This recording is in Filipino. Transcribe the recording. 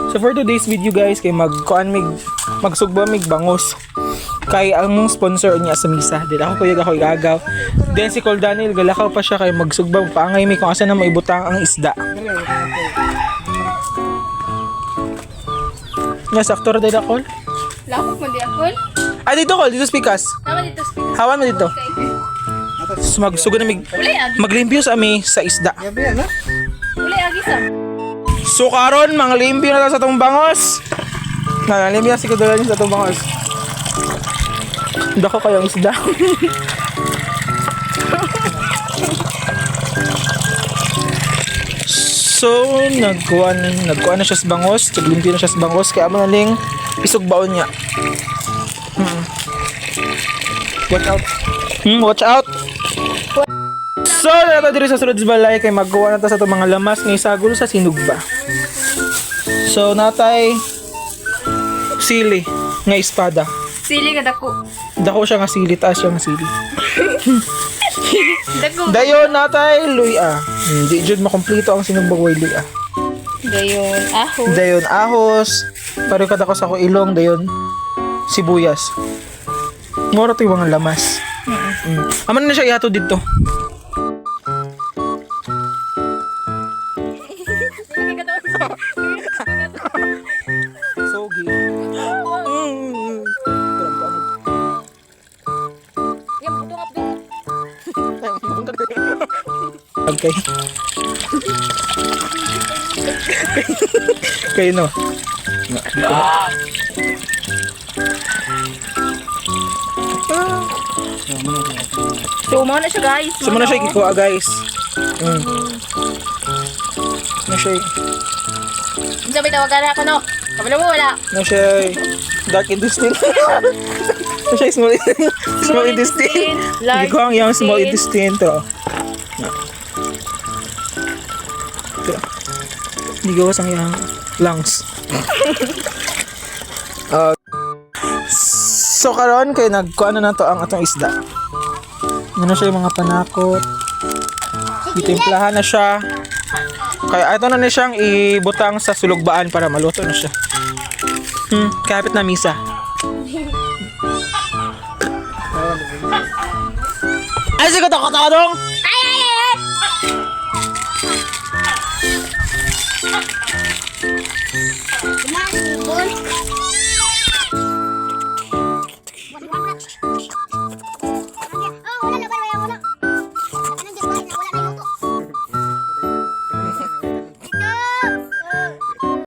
So for today's video guys, kay magsugba mig bangos. Kay ang mong sponsor niya sa misa. Dili ako kuyog ako igagaw. Then si Col Daniel galakaw pa siya kay magsugba paangay mi kung asa na maibutang ang isda. Yes, after day da Col. Lapok mo di ako. Ah, dito Col, dito speakas. Tama dito speak. Hawan mo dito. Okay. So, magsugod na Uli agi. maglimpyo sa ami sa isda. Uli agi sa. So karon mga limpyo na ta sa tong bangos. Limpyo na si Col Daniel sa tong bangos. Dako kayong isda. So, nagkuha na siya sa bangos. Naglimpyo na siya sa bangos. Kaya mo naling isugbaon niya. Watch out. Watch out. So, nato diri sa sulod sa balay kay magkuha na ta sa itong mga lamas ng isagol sa sinugba. So, natay sili nga espada. Sili ka dako. Dako siya nga sili, taas siya nga sili. Dako. Dayon natay luya. Hindi jud makompleto ang sinugbang way luya. Dayon aho. Dayon ahos, pare kada ko sa ko ilong, dayon sibuyas. Moro to yung mga lamas. Aman na siya ihato dito. Sogi. Yan butong up do. Okay. Kayo no. So, mo na siya guys. So muna siya ikuha guys. Na siya, Sabi tawagan ako no. Kabalo mo wala. na siya dark intestine. Na siya small intestine. Hindi ko ang yung small intestine to. Hindi ko ang yung lungs. So karon kay nagkuha na to ang atong isda. Ano siya yung mga panakot. Itimplahan na siya. Kaya ito na siyang ibutang sa sulugbaan para maluto na siya. Kapit na misa. Ay, sige, takot ako dong!